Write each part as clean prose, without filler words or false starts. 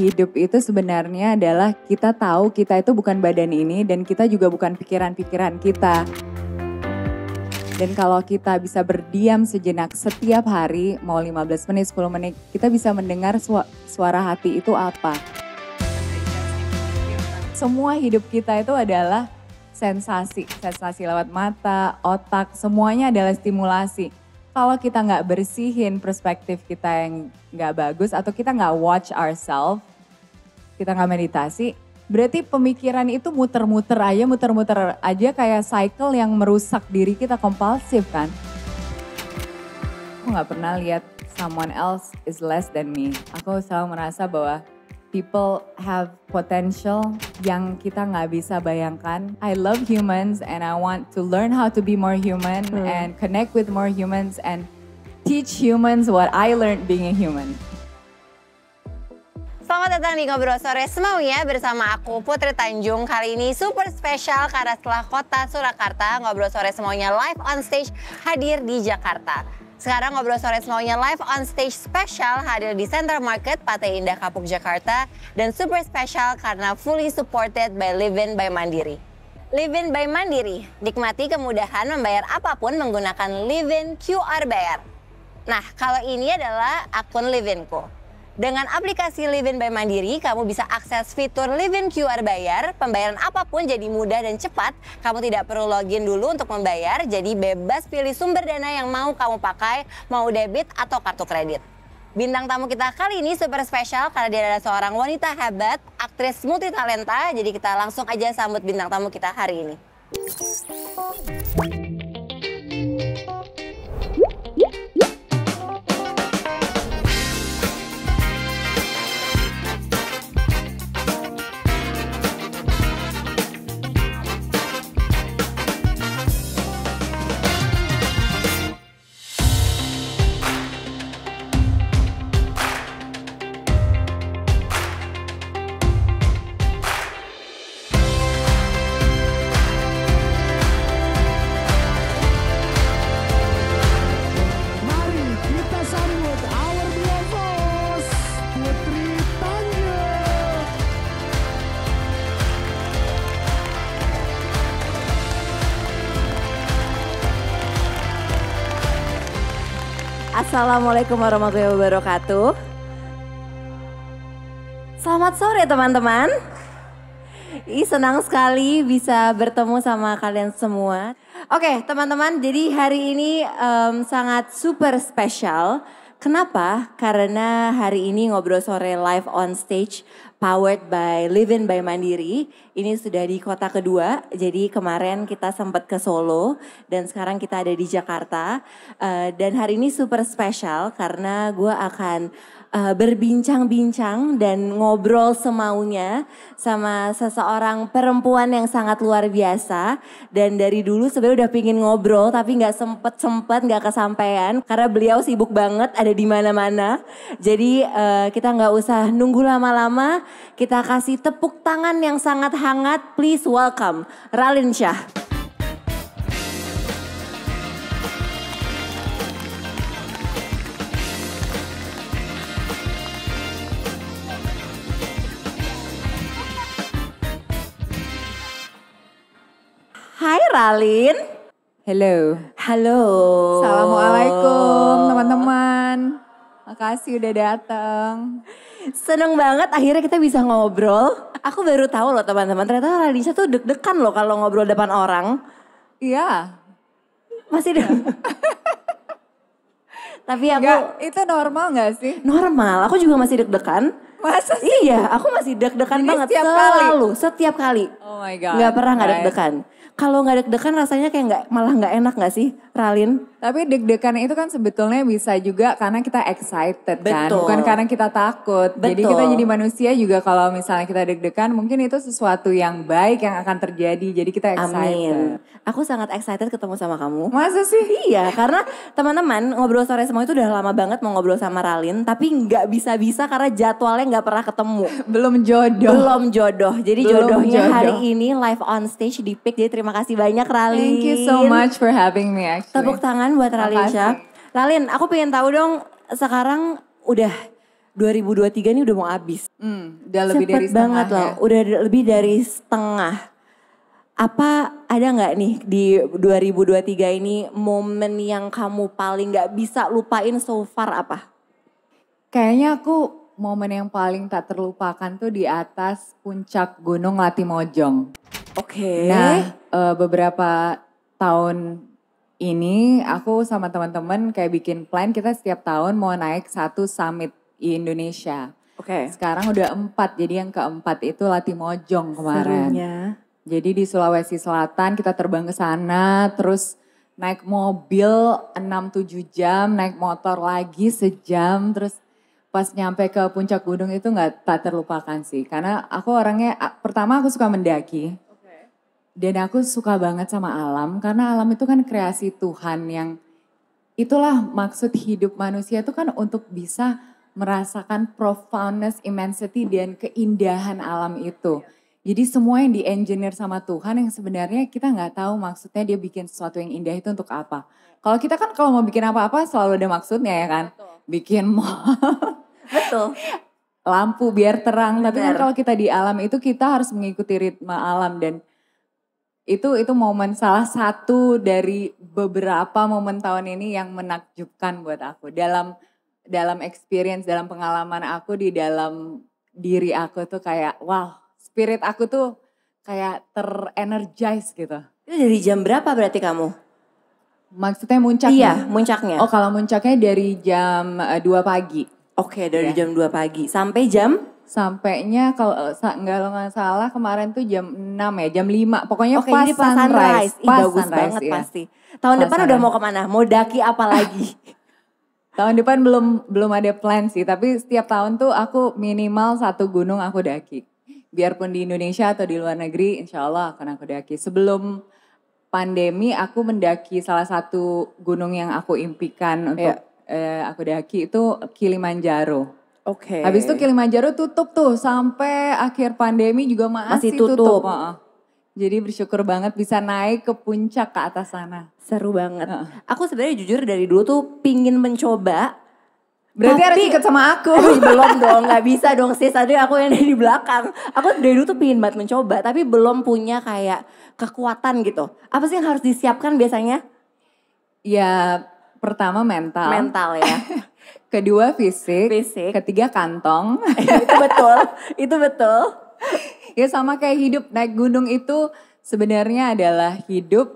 hidup itu sebenarnya adalah kita tahu kita itu bukan badan ini dan kita juga bukan pikiran-pikiran kita. Dan kalau kita bisa berdiam sejenak setiap hari, mau 15 menit, 10 menit, kita bisa mendengar suara hati itu apa. Semua hidup kita itu adalah sensasi lewat mata, otak, semuanya adalah stimulasi. Kalau kita nggak bersihin perspektif kita yang nggak bagus atau kita nggak watch ourselves, kita nggak meditasi, berarti pemikiran itu muter-muter aja kayak cycle yang merusak diri kita, kompulsif kan. Aku nggak pernah lihat someone else is less than me. Aku selalu merasa bahwa people have potential yang kita nggak bisa bayangkan. I love humans and I want to learn how to be more human and connect with more humans and teach humans what I learned being a human. Selamat datang di Ngobrol Sore Semaunya bersama aku Putri Tanjung. Kali ini super spesial karena setelah kota Surakarta, Ngobrol Sore Semaunya live on stage hadir di Jakarta. Sekarang Ngobrol Sore Semaunya live on stage spesial hadir di Center Market, Pantai Indah Kapuk, Jakarta. Dan super spesial karena fully supported by Livin by Mandiri. Livin by Mandiri, nikmati kemudahan membayar apapun menggunakan Livin QR Bayar. Nah, kalau ini adalah akun Livinku. Dengan aplikasi Livin by Mandiri, kamu bisa akses fitur Livin QR Bayar. Pembayaran apapun jadi mudah dan cepat. Kamu tidak perlu login dulu untuk membayar, jadi bebas pilih sumber dana yang mau kamu pakai, mau debit atau kartu kredit. Bintang tamu kita kali ini super spesial karena dia adalah seorang wanita hebat, aktris multitalenta. Jadi kita langsung aja sambut bintang tamu kita hari ini. Assalamualaikum warahmatullahi wabarakatuh. Selamat sore teman-teman. Senang sekali bisa bertemu sama kalian semua. Oke teman-teman, jadi hari ini sangat super spesial. Kenapa? Karena hari ini Ngobrol Sore live on stage powered by Livin by Mandiri. Ini sudah di kota kedua, jadi kemarin kita sempat ke Solo dan sekarang kita ada di Jakarta. Dan hari ini super spesial karena gue akan berbincang-bincang dan ngobrol semaunya sama seseorang perempuan yang sangat luar biasa. Dan dari dulu sebenarnya udah pingin ngobrol tapi gak sempet, gak kesampaian karena beliau sibuk banget ada di mana-mana. Jadi kita gak usah nunggu lama-lama, kita kasih tepuk tangan yang sangat hangat. Please welcome Raline Shah. Hai Raline. Hello. Halo. Assalamualaikum teman-teman. Makasih udah datang. Seneng banget akhirnya kita bisa ngobrol. Aku baru tahu loh teman-teman, ternyata Raline Shah tuh deg-degan loh kalau ngobrol depan orang. Iya. Masih deg. Tapi aku... Enggak, itu normal gak sih? Normal, aku juga masih deg-degan. Masa sih? Iya, aku masih deg-degan banget setiap kali. Oh my God. Gak pernah gak deg-degan. Kalau gak deg-degan rasanya kayak malah gak enak gak sih, Raline? Tapi deg-degan itu kan sebetulnya bisa juga karena kita excited kan. Betul. Bukan karena kita takut. Betul. Jadi kita jadi manusia juga kalau misalnya kita deg-degan mungkin itu sesuatu yang baik yang akan terjadi. Jadi kita excited. Amin. Aku sangat excited ketemu sama kamu. Masa sih? Iya, karena teman-teman Ngobrol Sore Semua itu udah lama banget mau ngobrol sama Raline. Tapi gak bisa-bisa karena jadwalnya gak pernah ketemu. Belum jodoh. Jadi jodohnya hari ini live on stage di PIK. Jadi terima kasih banyak Raline. Thank you so much for having me actually. Tepuk tangan buat Raline Shah. Raline, aku pengen tahu dong sekarang udah 2023 ini udah mau habis. Udah lebih dari Cepet setengah banget ya. loh, udah lebih dari setengah. Apa ada nggak nih di 2023 ini momen yang kamu paling nggak bisa lupain so far apa? Kayaknya aku momen yang paling tak terlupakan tuh di atas puncak Gunung Latimojong. Oke. Nah, beberapa tahun ini aku sama teman-teman kayak bikin plan kita setiap tahun mau naik satu summit di Indonesia. Oke. Sekarang udah 4, jadi yang keempat itu Latimojong kemarin. Serunya. Jadi di Sulawesi Selatan kita terbang ke sana, terus naik mobil 6-7 jam, naik motor lagi sejam, terus pas nyampe ke puncak gunung itu tak terlupakan sih. Karena aku orangnya, pertama aku suka mendaki. Dan aku suka banget sama alam, karena alam itu kan kreasi Tuhan yang itulah maksud hidup manusia itu kan untuk bisa merasakan profoundness, immensity dan keindahan alam itu. Jadi semua yang di-engineer sama Tuhan yang sebenarnya kita nggak tahu maksudnya dia bikin sesuatu yang indah itu untuk apa. Kalau kita kan kalau mau bikin apa-apa selalu ada maksudnya ya kan. Bikin Betul. lampu biar terang. Tapi kan Benar. kalau kita di alam itu kita harus mengikuti ritme alam dan itu momen salah satu dari beberapa momen tahun ini yang menakjubkan buat aku. Dalam experience, dalam pengalaman aku di dalam diri aku tuh kayak wow. Spirit aku tuh kayak terenergize gitu. Itu dari jam berapa berarti kamu? Maksudnya muncaknya? Iya, muncaknya. Oh kalau muncaknya dari jam 2 pagi. Oke, dari jam 2 pagi sampai jam? Sampainya kalau nggak salah kemarin tuh jam 6 ya, jam 5. Pokoknya Oke, pas ini pas sunrise. Ih, Pas bagus sunrise, banget iya. pasti. Tahun Pas depan udah sunrise. mau kemana? Mau daki apa lagi? Tahun depan belum ada plan sih, tapi setiap tahun tuh aku minimal satu gunung aku daki. Biarpun di Indonesia atau di luar negeri, insya Allah akan aku daki. Sebelum pandemi, aku mendaki salah satu gunung yang aku impikan untuk aku daki itu Kilimanjaro. Oke. Habis itu Kilimanjaro tutup tuh sampai akhir pandemi juga masih tutup. Jadi bersyukur banget bisa naik ke puncak ke atas sana. Seru banget. Aku sebenarnya jujur dari dulu tuh pingin mencoba. Berarti harus ikut sama aku. Belum dong, gak bisa dong sis. Tadi aku yang di belakang. Aku dari dulu tuh pingin banget mencoba, tapi belum punya kayak kekuatan gitu. Apa sih yang harus disiapkan biasanya? Ya pertama mental. Mental ya. Kedua fisik. Fisik. Ketiga kantong. Itu betul, itu betul. Ya sama kayak hidup, naik gunung itu sebenarnya adalah hidup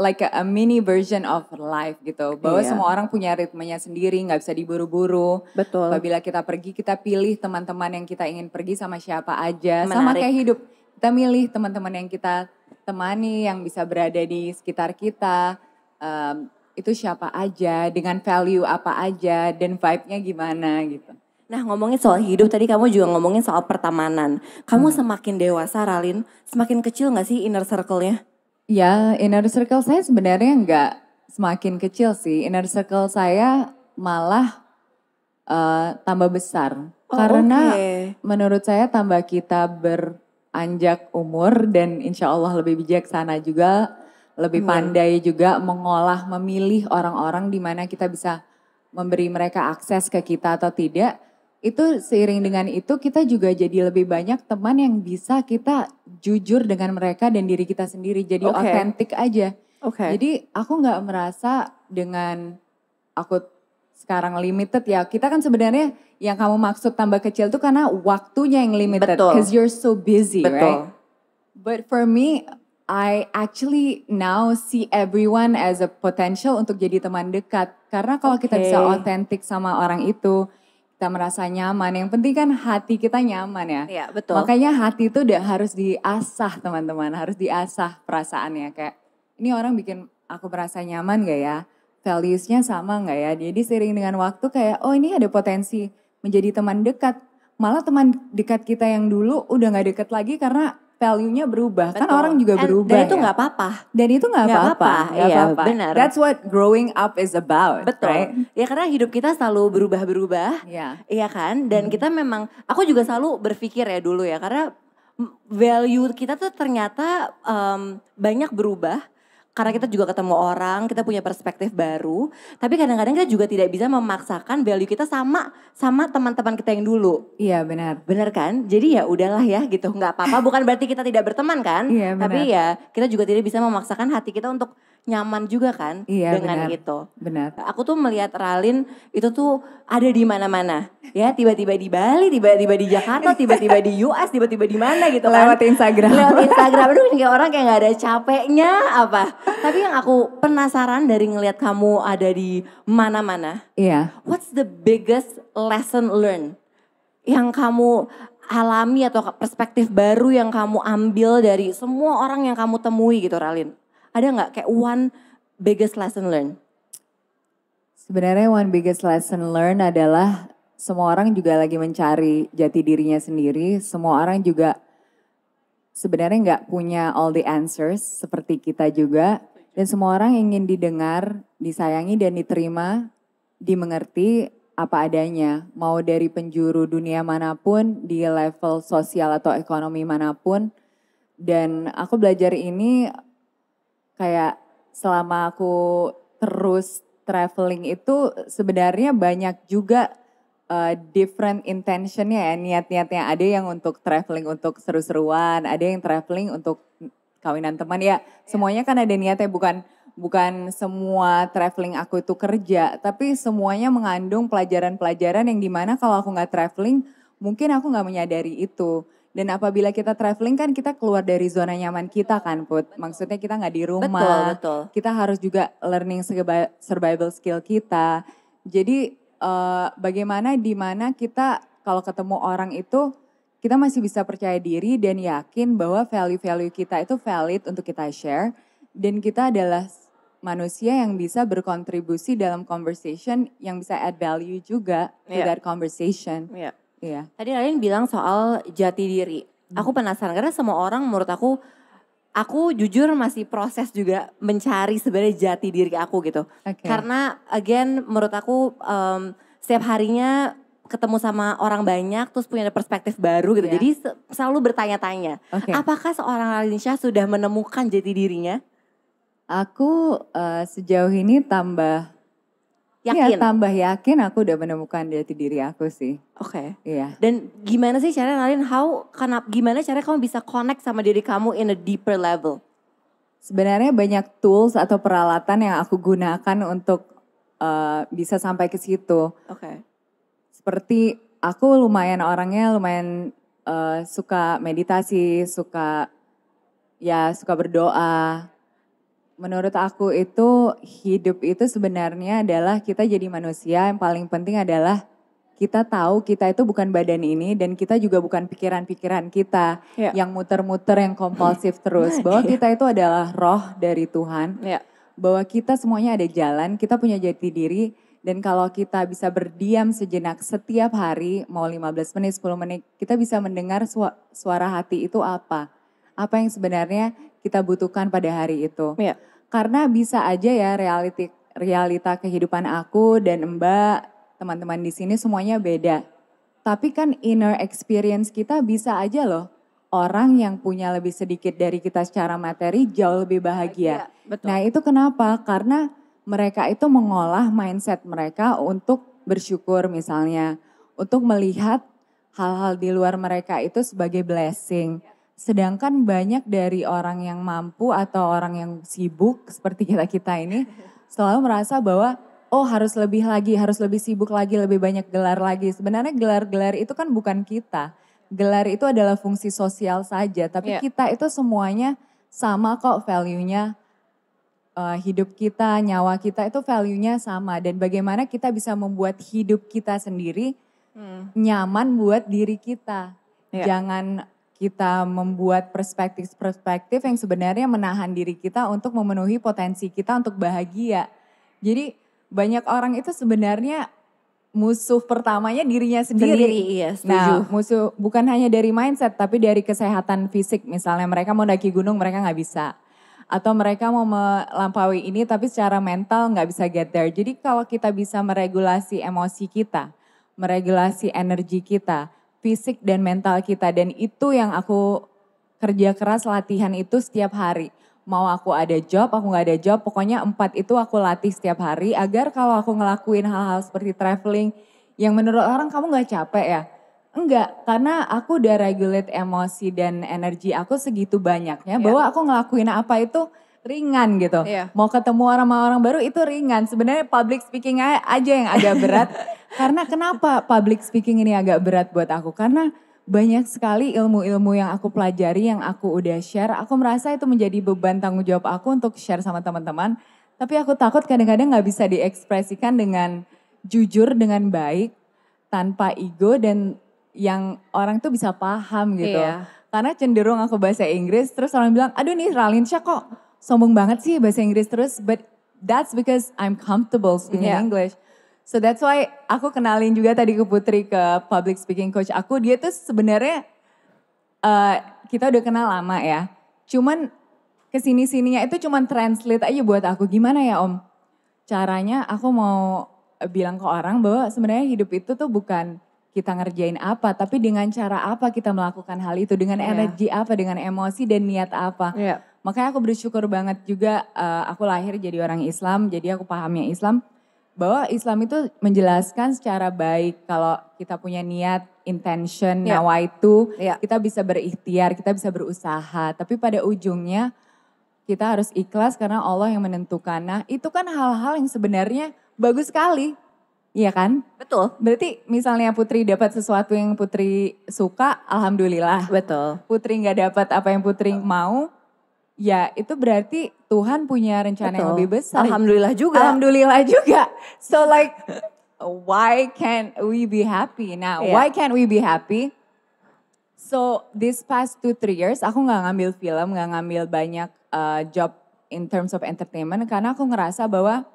like a mini version of life gitu. Bahwa semua orang punya ritmenya sendiri, gak bisa diburu-buru. Betul. Apabila kita pergi, kita pilih teman-teman yang kita ingin pergi sama siapa aja. Menarik. Sama kayak hidup, kita milih teman-teman yang kita temani, yang bisa berada di sekitar kita. Itu siapa aja, dengan value apa aja, dan vibe-nya gimana gitu. Nah ngomongin soal hidup, tadi kamu juga ngomongin soal pertemanan. Kamu semakin dewasa Ralin, semakin kecil gak sih inner circle-nya? Ya, inner circle saya sebenarnya nggak semakin kecil sih. Inner circle saya malah tambah besar. Karena menurut saya tambah kita beranjak umur dan insya Allah lebih bijaksana juga. Lebih pandai juga mengolah, memilih orang-orang di mana kita bisa memberi mereka akses ke kita atau tidak. Itu seiring dengan itu kita juga jadi lebih banyak teman yang bisa kita jujur dengan mereka dan diri kita sendiri. Jadi otentik aja. Jadi aku gak merasa dengan aku sekarang limited ya. Kita kan sebenarnya yang kamu maksud tambah kecil tuh karena waktunya yang limited. Because you're so busy, right? But for me, I actually now see everyone as a potential untuk jadi teman dekat. Karena kalau kita bisa otentik sama orang itu, kita merasa nyaman. Yang penting kan hati kita nyaman ya. Iya, betul. Makanya hati itu udah harus diasah teman-teman. Harus diasah perasaannya. Kayak ini orang bikin aku merasa nyaman gak ya? Values-nya sama gak ya? Jadi seiring dengan waktu kayak oh ini ada potensi menjadi teman dekat. Malah teman dekat kita yang dulu udah gak dekat lagi karena value-nya berubah. Betul. Kan orang juga berubah dan itu ya. gak apa-apa. Dan itu gak apa-apa. Iya benar. That's what growing up is about. Betul. Right? Ya karena hidup kita selalu berubah-berubah. Iya. Iya kan? Dan kita memang, aku juga selalu berpikir ya dulu ya. Karena value kita tuh ternyata banyak berubah. Karena kita juga ketemu orang, kita punya perspektif baru. Tapi kadang-kadang kita juga tidak bisa memaksakan value kita sama teman-teman kita yang dulu. Iya benar. Bener kan? Jadi ya udahlah ya gitu. Nggak apa-apa, bukan berarti kita tidak berteman kan? Iya, benar. Tapi ya kita juga tidak bisa memaksakan hati kita untuk nyaman juga kan Iya, dengan benar. itu. Benar. Aku tuh melihat Ralin itu tuh ada di mana-mana. Ya, tiba-tiba di Bali, tiba-tiba di Jakarta, tiba-tiba di US, tiba-tiba di mana gitu kan. Lewat Instagram. Lewat Instagram. Aduh, ini kayak orang kayak gak ada capeknya apa. Tapi yang aku penasaran dari ngelihat kamu ada di mana-mana. Iya. What's the biggest lesson learned yang kamu alami atau perspektif baru yang kamu ambil dari semua orang yang kamu temui gitu Ralin? Ada nggak kayak one biggest lesson learned? Sebenarnya one biggest lesson learned adalah semua orang juga lagi mencari jati dirinya sendiri. Semua orang juga sebenarnya nggak punya all the answers seperti kita juga. Dan semua orang ingin didengar, disayangi dan diterima, dimengerti apa adanya. Mau dari penjuru dunia manapun, di level sosial atau ekonomi manapun. Dan aku belajar ini kayak selama aku terus traveling itu sebenarnya banyak juga different intentionnya ya, niat-niatnya. Ada yang untuk traveling untuk seru-seruan, ada yang traveling untuk kawinan teman ya. Semuanya kan ada niatnya, bukan semua traveling aku itu kerja, tapi semuanya mengandung pelajaran-pelajaran yang dimana kalau aku nggak traveling, mungkin aku nggak menyadari itu. Dan apabila kita traveling kan kita keluar dari zona nyaman kita kan Put. Maksudnya kita nggak di rumah. Betul. Kita harus juga learning survival skill kita. Jadi bagaimana dimana kita kalau ketemu orang itu kita masih bisa percaya diri dan yakin bahwa value-value kita itu valid untuk kita share. Dan kita adalah manusia yang bisa berkontribusi dalam conversation yang bisa add value juga to that conversation. Iya. Iya. Tadi Ralin bilang soal jati diri. Aku penasaran karena semua orang menurut aku jujur masih proses juga mencari sebenarnya jati diri aku gitu. Oke. Karena again menurut aku setiap harinya ketemu sama orang banyak terus punya perspektif baru gitu. Iya. Jadi selalu bertanya-tanya. Oke. Apakah seorang Ralin Shah sudah menemukan jati dirinya? Aku sejauh ini Yakin? tambah yakin aku udah menemukan jati diri aku sih. Oke. Iya. Dan gimana sih caranya Ralin, gimana caranya kamu bisa connect sama diri kamu in a deeper level? Sebenarnya banyak tools atau peralatan yang aku gunakan untuk bisa sampai ke situ. Oke. Seperti aku orangnya lumayan suka meditasi, suka berdoa. Menurut aku itu hidup itu sebenarnya adalah kita jadi manusia, yang paling penting adalah kita tahu kita itu bukan badan ini dan kita juga bukan pikiran-pikiran kita yang muter-muter, yang kompulsif terus. Bahwa kita itu adalah roh dari Tuhan, bahwa kita semuanya ada jalan, kita punya jati diri. Dan kalau kita bisa berdiam sejenak setiap hari, mau 15 menit, 10 menit, kita bisa mendengar suara hati itu apa. Apa yang sebenarnya kita butuhkan pada hari itu. Karena bisa aja ya realita kehidupan aku dan Mbak, teman-teman di sini semuanya beda. Tapi kan inner experience kita bisa aja loh. Orang yang punya lebih sedikit dari kita secara materi jauh lebih bahagia. Betul. Nah itu kenapa? Karena mereka itu mengolah mindset mereka untuk bersyukur misalnya. Untuk melihat hal-hal di luar mereka itu sebagai blessing. Sedangkan banyak dari orang yang mampu atau orang yang sibuk seperti kita ini selalu merasa bahwa harus lebih lagi, harus lebih sibuk lagi, lebih banyak gelar lagi. Sebenarnya gelar-gelar itu kan bukan kita. Gelar itu adalah fungsi sosial saja, tapi kita itu semuanya sama kok value-nya. Hidup kita, nyawa kita itu value-nya sama. Dan bagaimana kita bisa membuat hidup kita sendiri nyaman buat diri kita. Jangan kita membuat perspektif-perspektif yang sebenarnya menahan diri kita untuk memenuhi potensi kita untuk bahagia. Jadi banyak orang itu sebenarnya musuh pertamanya dirinya sendiri. Iya, setuju. Nah musuh bukan hanya dari mindset tapi dari kesehatan fisik. Misalnya mereka mau daki gunung mereka gak bisa. Atau mereka mau melampaui ini tapi secara mental gak bisa get there. Jadi kalau kita bisa meregulasi emosi kita, meregulasi energi kita, fisik dan mental kita, dan itu yang aku kerja keras latihan itu setiap hari. Mau aku ada job, aku nggak ada job, pokoknya 4 itu aku latih setiap hari agar kalau aku ngelakuin hal-hal seperti traveling yang menurut orang kamu nggak capek ya? Enggak, karena aku udah regulate emosi dan energi aku segitu banyaknya bahwa aku ngelakuin apa itu ringan gitu. Mau ketemu orang baru itu ringan. Sebenarnya public speaking aja yang agak berat. Karena kenapa public speaking ini agak berat buat aku? Karena banyak sekali ilmu-ilmu yang aku pelajari, yang aku udah share. Aku merasa itu menjadi beban tanggung jawab aku untuk share sama teman-teman. Tapi aku takut kadang-kadang gak bisa diekspresikan dengan jujur, dengan baik, tanpa ego dan yang orang tuh bisa paham gitu. Karena cenderung aku bahasa Inggris terus orang bilang, aduh nih Ralinsya kok sombong banget sih bahasa Inggris terus. But that's because I'm comfortable speaking English. So that's why aku kenalin juga tadi ke Putri, ke public speaking coach aku. Dia tuh sebenarnya kita udah kenal lama ya. Cuman kesini-sininya itu cuman translate aja buat aku. Gimana ya Om? Caranya aku mau bilang ke orang bahwa sebenarnya hidup itu tuh bukan kita ngerjain apa, tapi dengan cara apa kita melakukan hal itu, dengan energi apa, dengan emosi dan niat apa. Makanya aku bersyukur banget juga aku lahir jadi orang Islam, jadi aku pahamnya Islam. Bahwa Islam itu menjelaskan secara baik kalau kita punya niat, intention, nawaitu, kita bisa berikhtiar, kita bisa berusaha. Tapi pada ujungnya kita harus ikhlas karena Allah yang menentukan. Nah itu kan hal-hal yang sebenarnya bagus sekali. Iya kan? Betul. Berarti misalnya Putri dapat sesuatu yang Putri suka, alhamdulillah. Betul. Putri nggak dapat apa yang Putri mau, ya itu berarti Tuhan punya rencana yang lebih besar. Alhamdulillah juga. Alhamdulillah juga. So like, why can't we be happy? Now, why can't we be happy? So this past 2-3 years, aku nggak ngambil film, nggak ngambil banyak job in terms of entertainment, karena aku ngerasa bahwa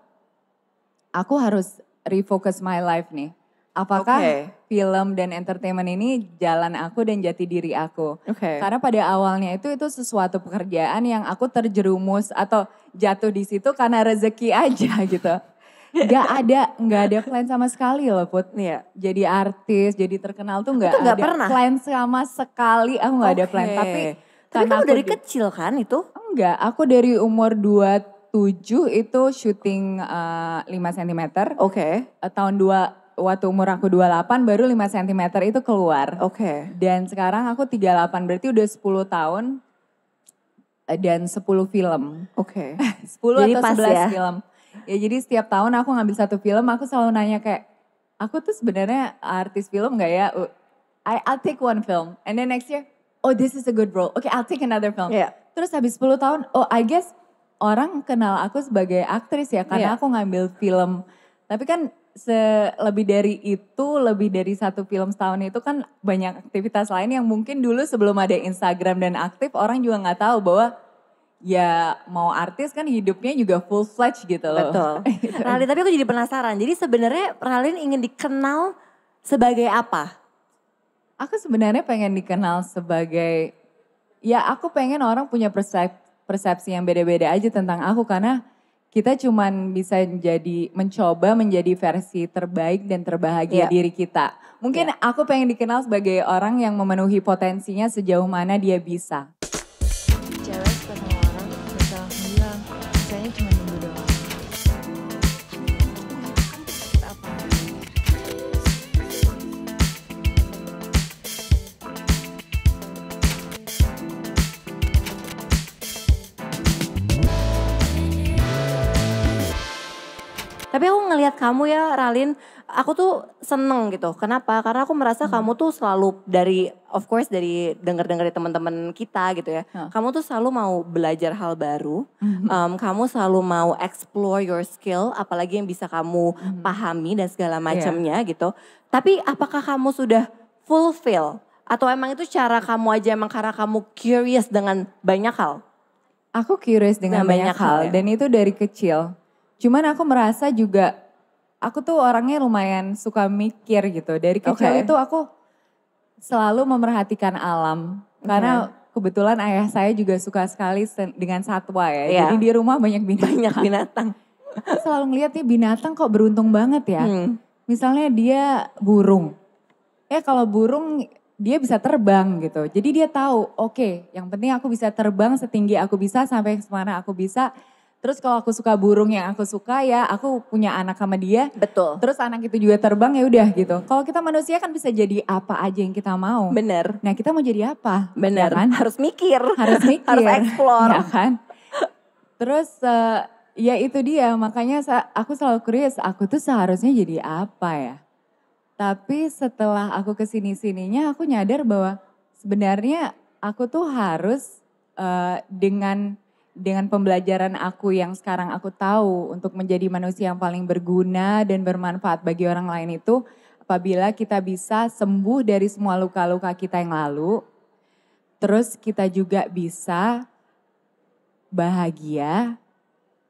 aku harus refocus my life nih. Apakah film dan entertainment ini jalan aku dan jati diri aku. Karena pada awalnya itu sesuatu pekerjaan yang aku terjerumus atau jatuh di situ karena rezeki aja gitu. Gak ada plan sama sekali loh Put. Jadi artis, jadi terkenal tuh gak ada pernah. Plan sama sekali, aku gak ada plan. Tapi kamu dari kecil kan itu? Enggak, aku dari umur 27 itu syuting 5 cm. Waktu umur aku 28 baru 5 cm itu keluar. Dan sekarang aku 38, berarti udah 10 tahun dan 10 film. 10 jadi atau 11 film. Ya jadi setiap tahun aku ngambil satu film, aku selalu nanya kayak, aku tuh sebenarnya artis film gak ya? I'll take one film. And then next year, oh this is a good role. Okay, I'll take another film. Terus habis 10 tahun, oh I guess orang kenal aku sebagai aktris ya karena aku ngambil film. Tapi kan lebih dari itu, lebih dari satu film setahun itu kan banyak aktivitas lain yang mungkin dulu sebelum ada Instagram dan aktif orang juga gak tahu bahwa ya mau artis kan hidupnya juga full fledged gitu loh. Betul. Ralin, tapi aku jadi penasaran. Jadi sebenarnya Ralin ingin dikenal sebagai apa? Aku sebenarnya pengen dikenal sebagai, ya aku pengen orang punya persepsi yang beda-beda aja tentang aku. Karena kita cuman bisa mencoba menjadi versi terbaik dan terbahagia diri kita. Mungkin aku pengen dikenal sebagai orang yang memenuhi potensinya sejauh mana dia bisa. Cewek suka sama orang, gak salah bilang, misalnya cuma nunggu doang. Apa? Tapi aku ngelihat kamu ya Ralin, aku tuh seneng gitu. Kenapa? Karena aku merasa kamu tuh selalu dari denger-denger dari teman-teman kita gitu ya. Kamu tuh selalu mau belajar hal baru. Kamu selalu mau explore your skill, apalagi yang bisa kamu pahami dan segala macamnya gitu. Tapi apakah kamu sudah fulfill? Atau emang itu cara kamu aja emang karena kamu curious dengan banyak hal? Aku curious dengan banyak hal dan itu dari kecil. Cuman aku merasa juga, aku tuh orangnya lumayan suka mikir gitu. Dari kecil itu aku selalu memerhatikan alam. Karena kebetulan ayah saya juga suka sekali dengan satwa ya. Jadi di rumah banyak binatang. Selalu ngeliat nih binatang kok beruntung banget ya. Misalnya dia burung. Kalau burung dia bisa terbang gitu. Jadi dia tahu, oke, yang penting aku bisa terbang setinggi aku bisa sampai kemana aku bisa. Terus kalau aku suka burung yang aku suka ya aku punya anak sama dia. Betul. Terus anak itu juga terbang ya udah gitu. Kalau kita manusia kan bisa jadi apa aja yang kita mau. Bener. Nah kita mau jadi apa? Bener. Ya kan? Harus mikir. Harus mikir. Harus explore. Ya kan? Terus ya itu dia makanya aku selalu curious aku tuh seharusnya jadi apa ya. Tapi setelah aku kesini-sininya aku nyadar bahwa sebenarnya aku tuh harus dengan pembelajaran aku yang sekarang aku tahu untuk menjadi manusia yang paling berguna dan bermanfaat bagi orang lain itu apabila kita bisa sembuh dari semua luka-luka kita yang lalu, terus kita juga bisa bahagia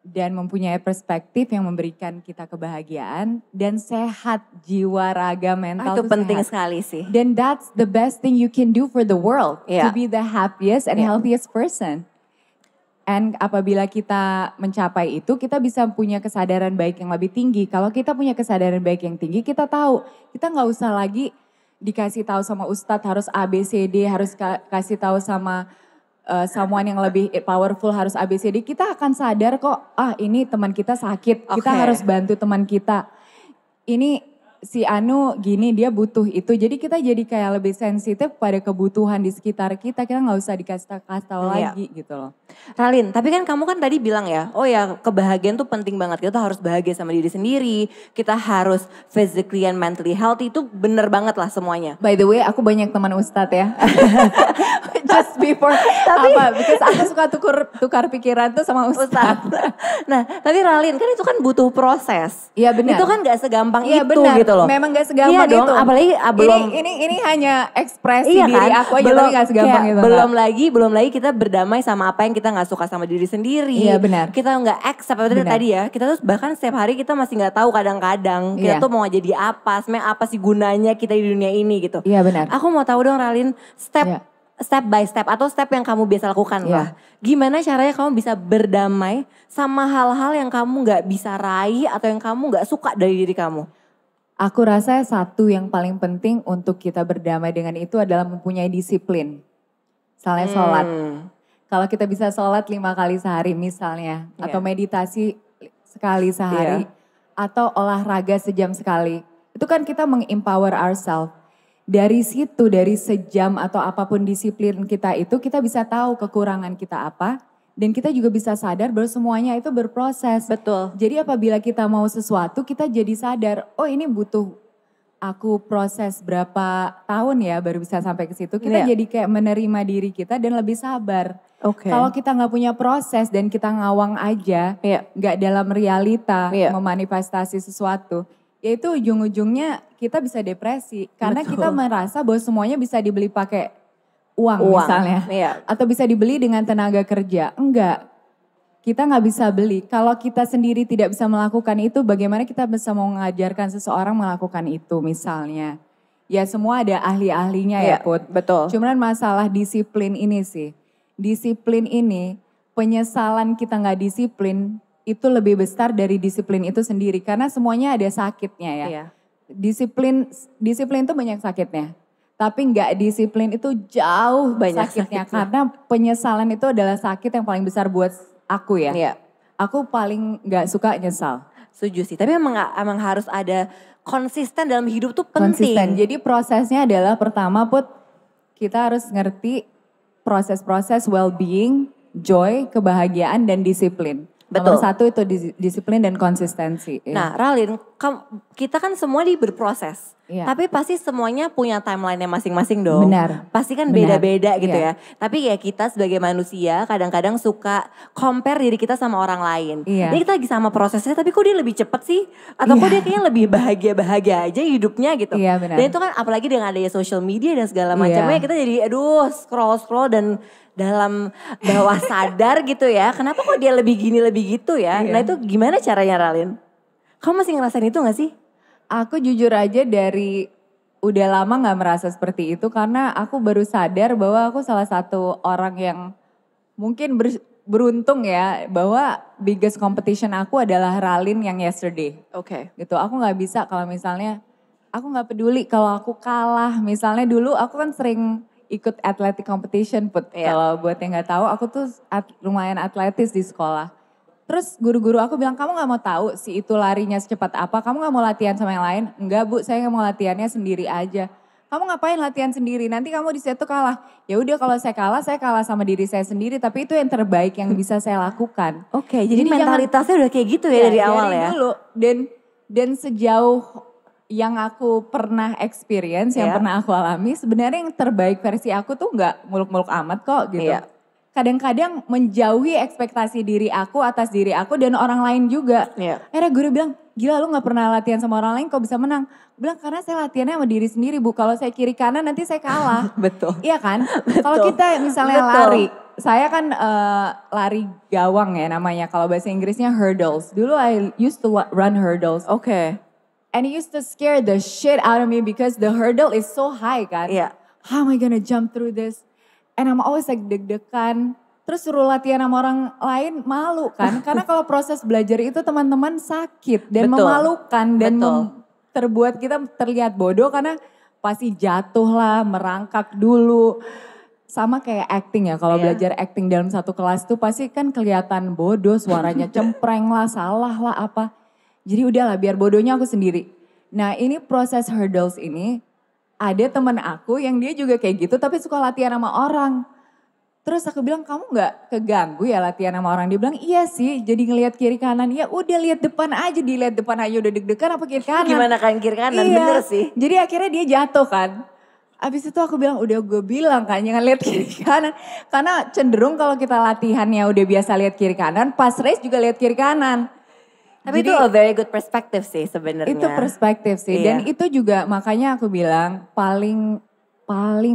dan mempunyai perspektif yang memberikan kita kebahagiaan dan sehat jiwa, raga, mental Itu tuh penting sehat. sekali sih. Then that's the best thing you can do for the world, to Yeah. be the happiest and Yeah. healthiest person. And apabila kita mencapai itu, kita bisa punya kesadaran baik yang lebih tinggi. Kalau kita punya kesadaran baik yang tinggi, kita tahu. Kita nggak usah lagi dikasih tahu sama ustadz harus ABCD, harus kasih tahu sama someone yang lebih powerful harus ABCD. Kita akan sadar kok, ini teman kita sakit, kita Oke. harus bantu teman kita. Ini si Anu gini dia butuh itu. Jadi kita jadi kayak lebih sensitif pada kebutuhan di sekitar kita. Kita nggak usah dikasih tahu Iya. lagi gitu loh. Ralin, tapi kan kamu kan tadi bilang ya, oh ya kebahagiaan tuh penting banget. Kita harus bahagia sama diri sendiri, kita harus physically and mentally healthy, itu bener banget lah semuanya. By the way, aku banyak teman ustadz ya. Just before because aku suka tukar pikiran tuh sama ustadz. Nah, tapi Ralin kan itu kan butuh proses. Iya benar. Itu kan gak segampang Iya itu benar. gitu loh. Memang gak segampang iya dong, itu. apalagi belum ini hanya ekspresi iya diri kan? aku aja tapi gak segampang kayak itu. belum lagi kita berdamai sama apa yang kita nggak suka sama diri sendiri. Iya, benar. Kita nggak accept Benar. tadi ya. Kita tuh bahkan setiap hari kita masih nggak tahu kadang-kadang kita Iya. tuh mau jadi apa, sebenarnya apa sih gunanya kita di dunia ini gitu. Iya benar. Aku mau tahu dong Ralin, Iya. step by step atau step yang kamu biasa lakukan Iya. lah. Gimana caranya kamu bisa berdamai sama hal-hal yang kamu nggak bisa raih atau yang kamu nggak suka dari diri kamu? Aku rasa satu yang paling penting untuk kita berdamai dengan itu adalah mempunyai disiplin. Misalnya sholat. Kalau kita bisa sholat 5 kali sehari misalnya. Iya. Atau meditasi sekali sehari. Iya. Atau olahraga sejam sekali. Itu kan kita meng-empower ourselves. Dari situ, dari sejam atau apapun disiplin kita itu, kita bisa tahu kekurangan kita apa. Dan kita juga bisa sadar bahwa semuanya itu berproses. Betul. Jadi apabila kita mau sesuatu, kita jadi sadar, oh ini butuh aku proses berapa tahun ya baru bisa sampai ke situ. Kita Iya. jadi kayak menerima diri kita dan lebih sabar. Oke. Kalau kita nggak punya proses dan kita ngawang aja, Iya. nggak dalam realita Iya. memanifestasi sesuatu, ya itu ujung-ujungnya kita bisa depresi. Karena Betul. kita merasa bahwa semuanya bisa dibeli pakai uang misalnya. Iya. Atau bisa dibeli dengan tenaga kerja. Enggak. Kita nggak bisa beli. Kalau kita sendiri tidak bisa melakukan itu, bagaimana kita bisa mau mengajarkan seseorang melakukan itu misalnya. Ya semua ada ahli-ahlinya ya Iya, Put. betul. Cuman masalah disiplin ini sih. Disiplin ini, penyesalan kita nggak disiplin, itu lebih besar dari disiplin itu sendiri. Karena semuanya ada sakitnya ya. Iya. Disiplin itu banyak sakitnya. Tapi nggak disiplin itu jauh Banyak sakitnya. sakitnya. Karena penyesalan itu adalah sakit yang paling besar buat aku ya. Iya. Aku paling nggak suka nyesal. Setuju sih, tapi emang harus ada konsisten dalam hidup tuh penting. Konsisten. Jadi prosesnya adalah pertama Put, kita harus ngerti proses-proses well-being, joy, kebahagiaan dan disiplin. Betul. Nomor satu itu disiplin dan konsistensi. ya. Nah Ralin, kita kan semua berproses. Iya. Tapi pasti semuanya punya timeline-nya masing-masing dong. Benar. Pasti kan Benar. beda-beda gitu Iya. ya. Tapi ya kita sebagai manusia kadang-kadang suka compare diri kita sama orang lain. Iya. Jadi kita lagi sama prosesnya tapi kok dia lebih cepet sih? Atau kok dia kayaknya lebih bahagia-bahagia aja hidupnya gitu. Iya, benar. Dan itu kan apalagi dengan adanya social media dan segala Iya. macamnya kita jadi aduh scroll-scroll dan dalam bawah sadar gitu ya. Kenapa kok dia lebih gini lebih gitu ya? Iya. Nah itu gimana caranya Ralin? Kamu masih ngerasain itu gak sih? Aku jujur aja dari udah lama gak merasa seperti itu karena aku baru sadar bahwa aku salah satu orang yang mungkin beruntung ya bahwa biggest competition aku adalah Ralin yang yesterday Oke. gitu. Aku gak bisa kalau misalnya aku nggak peduli kalau aku kalah. Misalnya dulu aku kan sering ikut athletic competition Put. Kalau buat yang nggak tahu, aku tuh lumayan atletis di sekolah. Terus guru-guru aku bilang, kamu nggak mau tahu si itu larinya secepat apa? Kamu nggak mau latihan sama yang lain? Enggak Bu, saya mau latihannya sendiri aja. Kamu ngapain latihan sendiri? Nanti kamu di situ kalah. Ya udah kalau saya kalah sama diri saya sendiri. Tapi itu yang terbaik yang bisa saya lakukan. Oke, jadi mentalitasnya udah kayak gitu ya dari awal ya? Dulu. Dan sejauh yang aku pernah experience, yang pernah aku alami, sebenarnya yang terbaik versi aku tuh nggak muluk-muluk amat kok gitu. Kadang-kadang menjauhi ekspektasi diri aku atas diri aku dan orang lain juga. Akhirnya guru bilang, gila lu gak pernah latihan sama orang lain kok bisa menang. Aku bilang karena saya latihannya sama diri sendiri Bu, kalau saya kiri kanan nanti saya kalah. Betul. Iya kan? Kalau kita misalnya lari, saya kan lari gawang ya namanya, kalau bahasa Inggrisnya hurdles. Dulu I used to run hurdles. Oke. And it used to scare the shit out of me because the hurdle is so high kan. How am I gonna jump through this? And I'm always like deg-degan. Terus suruh latihan sama orang lain malu kan. Karena kalau proses belajar itu teman-teman sakit dan memalukan. Dan terbuat kita terlihat bodoh karena pasti jatuh lah, merangkak dulu. Sama kayak acting ya, kalau belajar acting dalam satu kelas tuh pasti kan kelihatan bodoh, suaranya cempreng lah, salah lah apa. Jadi udahlah biar bodohnya aku sendiri. Nah ini proses hurdles ini, ada teman aku yang dia juga kayak gitu tapi suka latihan sama orang. Terus aku bilang, kamu gak keganggu ya latihan sama orang? Dia bilang, iya sih, jadi ngelihat kiri kanan. Ya udah lihat depan aja, dilihat depan aja udah deg-degan apa kiri kanan. Gimana kan kiri kanan, bener sih. Jadi akhirnya dia jatuh kan. Abis itu aku bilang, udah gue bilang kan jangan lihat kiri kanan. Karena cenderung kalau kita latihannya udah biasa lihat kiri kanan, pas race juga lihat kiri kanan. Tapi jadi, itu a very good perspective sih sebenarnya. Itu perspektif sih, dan itu juga makanya aku bilang paling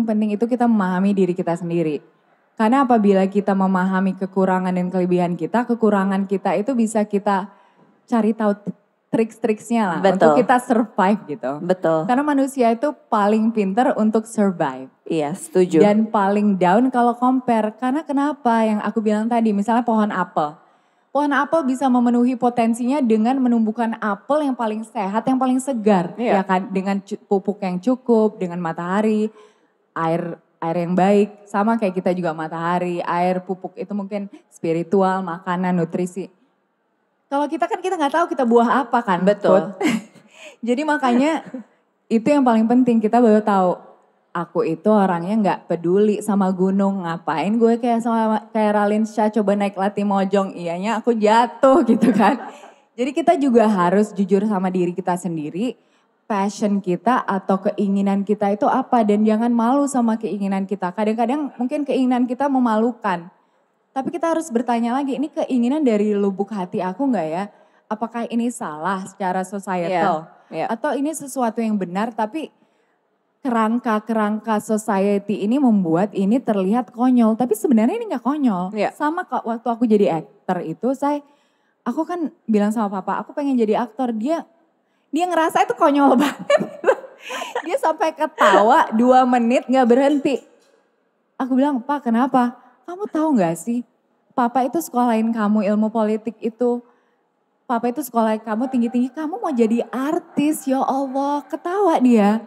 penting itu kita memahami diri kita sendiri. Karena apabila kita memahami kekurangan dan kelebihan kita, kekurangan kita itu bisa kita cari tahu trik-triksnya lah. Untuk kita survive gitu. Betul. Karena manusia itu paling pinter untuk survive. Iya, setuju. Dan paling down kalau compare. Karena kenapa yang aku bilang tadi, misalnya pohon apel. Pohon apel bisa memenuhi potensinya dengan menumbuhkan apel yang paling sehat, yang paling segar. Ya kan? Dengan pupuk yang cukup, dengan matahari, air yang baik. Sama kayak kita juga matahari, air, pupuk itu mungkin spiritual, makanan, nutrisi. Kalau kita kan kita nggak tahu kita buah apa kan. Betul. Jadi makanya itu yang paling penting, kita baru tahu. Aku itu orangnya nggak peduli sama gunung, ngapain gue kayak Raline Shah coba naik Latimojong, iyanya aku jatuh gitu kan. Jadi kita juga harus jujur sama diri kita sendiri, passion kita atau keinginan kita itu apa, dan jangan malu sama keinginan kita. Kadang-kadang mungkin keinginan kita memalukan, tapi kita harus bertanya lagi, ini keinginan dari lubuk hati aku nggak ya? Apakah ini salah secara societal? Atau ini sesuatu yang benar tapi kerangka society ini membuat ini terlihat konyol, tapi sebenarnya ini nggak konyol. Sama kok waktu aku jadi aktor itu, aku kan bilang sama papa, aku pengen jadi aktor. Dia ngerasa itu konyol banget. Dia sampai ketawa 2 menit nggak berhenti. Aku bilang, Pak kenapa? Kamu tahu nggak sih, papa itu sekolahin kamu ilmu politik itu. Papa itu sekolahin kamu tinggi-tinggi, kamu mau jadi artis, ya Allah. Ketawa dia.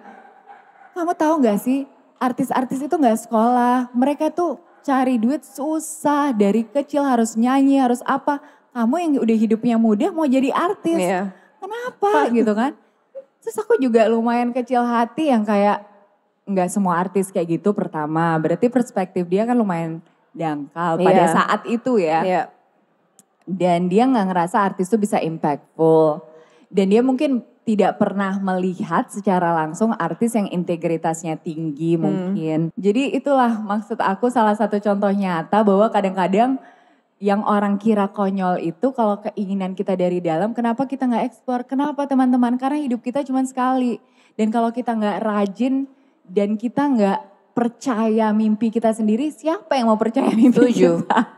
Kamu tahu gak sih, artis-artis itu gak sekolah. Mereka tuh cari duit susah, dari kecil harus nyanyi, harus apa. Kamu yang udah hidupnya mudah mau jadi artis. Kenapa gitu kan. Terus aku juga lumayan kecil hati yang kayak, gak semua artis kayak gitu pertama. Berarti perspektif dia kan lumayan dangkal pada saat itu ya. Dan dia gak ngerasa artis tuh bisa impactful. Dan dia mungkin tidak pernah melihat secara langsung artis yang integritasnya tinggi mungkin. Jadi itulah maksud aku, salah satu contoh nyata bahwa kadang-kadang yang orang kira konyol itu kalau keinginan kita dari dalam, kenapa kita gak eksplor? Kenapa teman-teman? Karena hidup kita cuma sekali. Dan kalau kita gak rajin dan kita gak percaya mimpi kita sendiri, siapa yang mau percaya mimpi kita?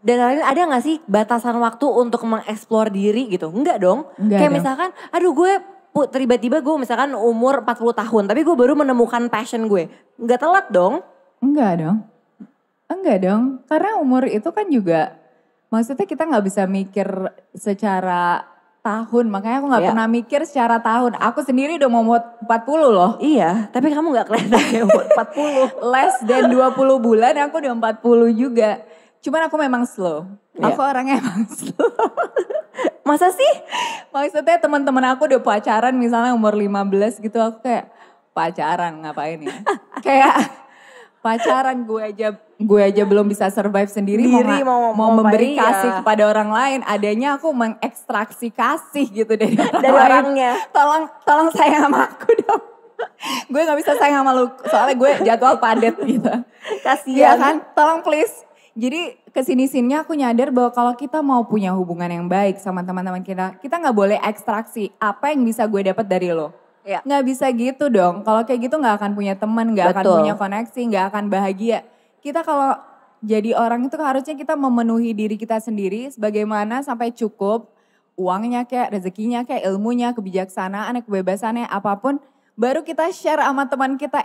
Dan ada gak sih batasan waktu untuk mengeksplor diri gitu? Enggak dong. Kayak misalkan, aduh gue tiba-tiba gue misalkan umur 40 tahun, tapi gue baru menemukan passion gue. Enggak telat dong? Enggak dong. Karena umur itu kan juga, maksudnya kita gak bisa mikir secara tahun. Makanya aku gak Iya. pernah mikir secara tahun. Aku sendiri udah mau 40 loh. Iya, tapi kamu gak kelihatan kayak umur 40. Less than 20 bulan aku udah 40 juga. Cuman aku memang slow. Iya. Aku orangnya emang slow. Masa sih? Maksudnya teman-teman aku udah pacaran misalnya umur 15 gitu. Aku kayak pacaran ngapain ya. Kayak pacaran gue aja belum bisa survive sendiri. Mau memberi iya. kasih kepada orang lain. Adanya aku mengekstraksi kasih gitu dari orang Dari lain. orangnya. Tolong sayang sama aku dong. Gue gak bisa sayang sama lu. Soalnya gue jadwal padat gitu. Iya Kasian. kan? Tolong please. Jadi kesini-sini aku nyadar bahwa kalau kita mau punya hubungan yang baik sama teman-teman kita gak boleh ekstraksi apa yang bisa gue dapat dari lo. Iya. Gak bisa gitu dong. Kalau kayak gitu gak akan punya teman, gak akan Betul. punya koneksi, gak akan bahagia. Kita kalau jadi orang itu harusnya kita memenuhi diri kita sendiri sebagaimana sampai cukup. Uangnya kayak, rezekinya kayak, ilmunya, kebijaksanaan, kebebasannya, apapun. Baru kita share sama teman kita,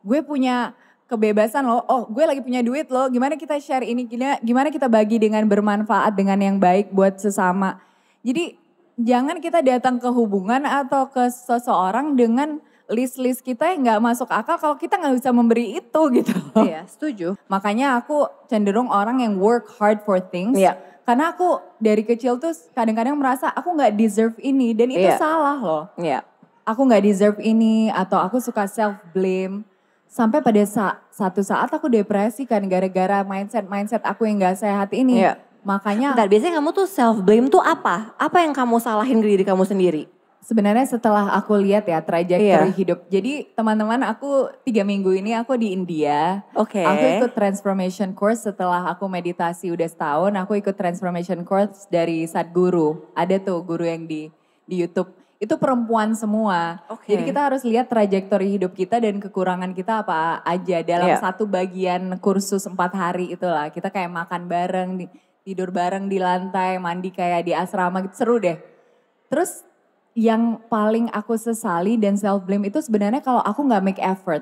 gue punya kebebasan loh, gue lagi punya duit loh, gimana kita share ini, gimana kita bagi dengan bermanfaat, dengan yang baik buat sesama. Jadi jangan kita datang ke hubungan atau ke seseorang dengan list-list kita yang gak masuk akal kalau kita gak bisa memberi itu gitu loh. Iya, setuju. Makanya aku cenderung orang yang work hard for things. Iya. Karena aku dari kecil tuh kadang-kadang merasa aku gak deserve ini dan itu Iya. salah loh. Iya. Aku gak deserve ini atau aku suka self blame. Sampai pada satu saat aku depresi kan gara-gara mindset aku yang gak sehat ini. Iya. Makanya Bentar, biasanya kamu tuh self blame tuh apa? Apa yang kamu salahin ke diri kamu sendiri? sebenarnya setelah aku lihat ya trajektori Iya. hidup. Jadi teman-teman aku 3 minggu ini aku di India. Oke. Aku ikut transformation course setelah aku meditasi udah setahun. Aku ikut transformation course dari Sadhguru. Ada tuh guru yang di YouTube. Itu perempuan semua. Oke. Jadi kita harus lihat trajektori hidup kita dan kekurangan kita apa aja. Dalam Iya. satu bagian kursus 4 hari itulah. Kita kayak makan bareng, tidur bareng di lantai, mandi kayak di asrama gitu. Seru deh. Terus yang paling aku sesali dan self blame itu sebenarnya kalau aku gak make effort.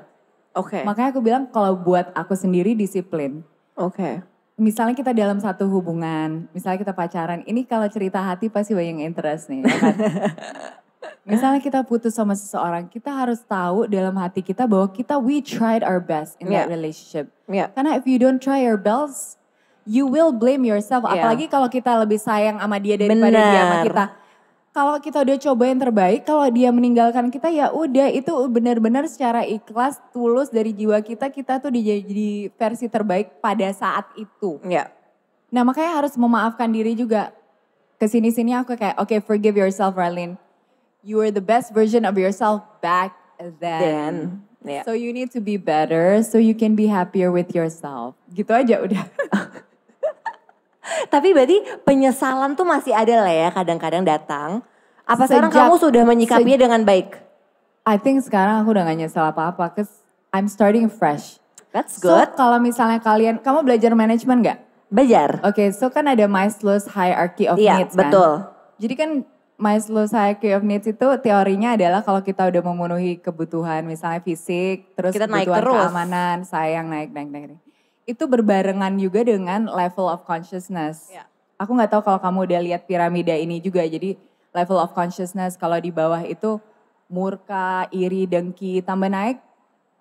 Oke. Makanya aku bilang kalau buat aku sendiri disiplin. Oke. Misalnya kita dalam satu hubungan, misalnya kita pacaran, ini kalau cerita hati pasti banyak interest nih. Ya kan? Misalnya kita putus sama seseorang, kita harus tahu dalam hati kita bahwa we tried our best in that Yeah. relationship. Iya. Karena if you don't try your best, you will blame yourself. Yeah. Apalagi kalau kita lebih sayang sama dia daripada dia sama Benar. kita. Kalau kita udah coba yang terbaik, kalau dia meninggalkan kita ya udah itu benar-benar secara ikhlas, tulus dari jiwa kita tuh jadi versi terbaik pada saat itu. Iya. Nah makanya harus memaafkan diri juga. Kesini-sini aku kayak, okay, forgive yourself Ralin. You are the best version of yourself back then. Iya. So you need to be better so you can be happier with yourself. Gitu aja udah. Tapi berarti penyesalan tuh masih ada lah ya kadang-kadang datang. Apa sekarang Sejak- kamu sudah menyikapinya dengan baik? I think sekarang aku udah gak nyesel apa-apa. Cause I'm starting fresh. That's So good. kalau misalnya kamu belajar manajemen gak? Belajar. Oke, so kan ada Maslow's hierarchy of Iya, needs kan? betul. Jadi kan Maslow's hierarchy of needs itu teorinya adalah kalau kita udah memenuhi kebutuhan misalnya fisik, terus Kita naik kebutuhan terus. keamanan, sayang naik. Itu berbarengan juga dengan level of consciousness. Iya. Aku gak tahu kalau kamu udah lihat piramida ini juga. Jadi level of consciousness kalau di bawah itu murka, iri, dengki, tambah naik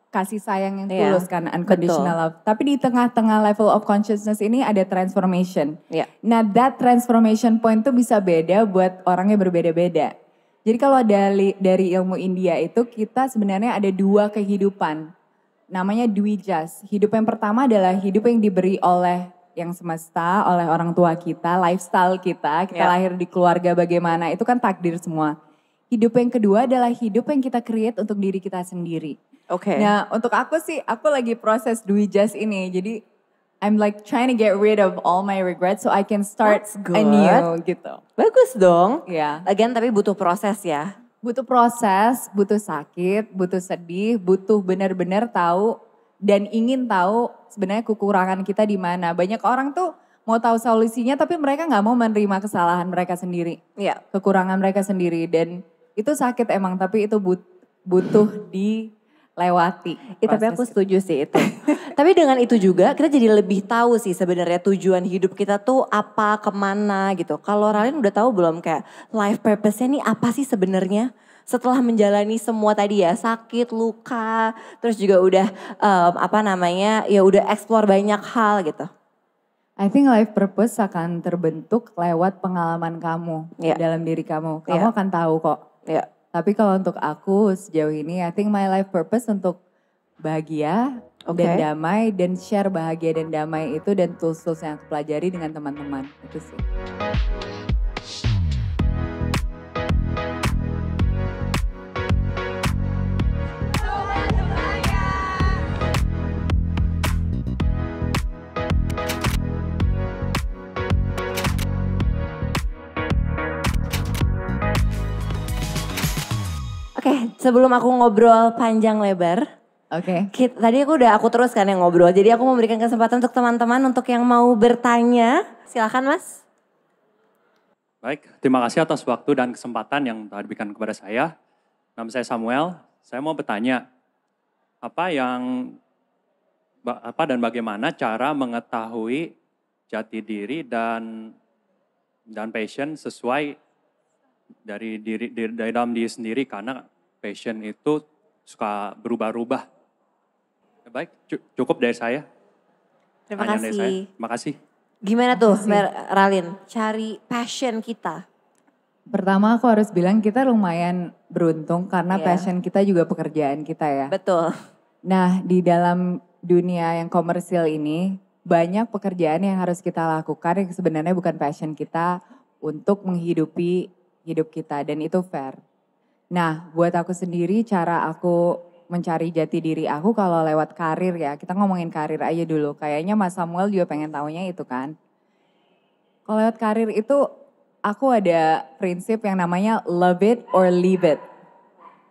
kasih sayang yang Iya, tulus kan, unconditional love. Tapi di tengah-tengah level of consciousness ini ada transformation. Iya. Nah that transformation point tuh bisa beda buat orangnya berbeda-beda. Jadi kalau dari ilmu India itu kita sebenarnya ada 2 kehidupan. Namanya Dwijas. Hidup yang pertama adalah hidup yang diberi oleh yang semesta, oleh orang tua kita, lifestyle kita Ya. lahir di keluarga bagaimana, itu kan takdir semua. Hidup yang kedua adalah hidup yang kita create untuk diri kita sendiri. Oke. Nah untuk aku sih, aku lagi proses Dwijas ini. Jadi I'm like trying to get rid of all my regrets so I can start That's good. anew gitu. Bagus dong. Ya. Lagian tapi butuh proses ya. Butuh proses, butuh sakit, butuh sedih, butuh benar-benar tahu dan ingin tahu sebenarnya kekurangan kita di mana. Banyak orang tuh mau tahu solusinya tapi mereka nggak mau menerima kesalahan mereka sendiri, Iya. kekurangan mereka sendiri dan itu sakit emang tapi itu butuh lewati. Tapi aku proses setuju sih itu. Tapi dengan itu juga kita jadi lebih tahu sih sebenarnya tujuan hidup kita tuh apa, kemana gitu. Kalau Ralin udah tahu belum kayak life purpose-nya nih apa sih sebenarnya? Setelah menjalani semua tadi ya, sakit, luka, terus juga udah ya udah explore banyak hal gitu. I think life purpose akan terbentuk lewat pengalaman kamu dalam diri kamu. Kamu akan tahu kok. Iya. Tapi kalau untuk aku sejauh ini, I think my life purpose untuk bahagia dan damai dan share bahagia dan damai itu dan tools-tools yang aku pelajari dengan teman-teman. Itu sih. Oke, sebelum aku ngobrol panjang lebar, tadi aku teruskan yang ngobrol. Jadi aku memberikan kesempatan untuk teman-teman untuk yang mau bertanya. Silakan Mas. Baik, terima kasih atas waktu dan kesempatan yang telah diberikan kepada saya. Nama saya Samuel. Saya mau bertanya, apa dan bagaimana cara mengetahui jati diri dan passion sesuai dari dalam diri sendiri, karena passion itu suka berubah-ubah. Baik, cukup dari saya. Terima kasih. Terima kasih. Gimana tuh Ralin, cari passion kita? Pertama aku harus bilang kita lumayan beruntung karena passion kita juga pekerjaan kita ya. Betul. Nah di dalam dunia yang komersil ini banyak pekerjaan yang harus kita lakukan yang sebenarnya bukan passion kita untuk menghidupi hidup kita dan itu fair. Nah buat aku sendiri cara aku mencari jati diri aku kalau lewat karir ya. Kita ngomongin karir aja dulu. Kayaknya Mas Samuel juga pengen taunya itu kan. Kalau lewat karir itu aku ada prinsip yang namanya love it or leave it.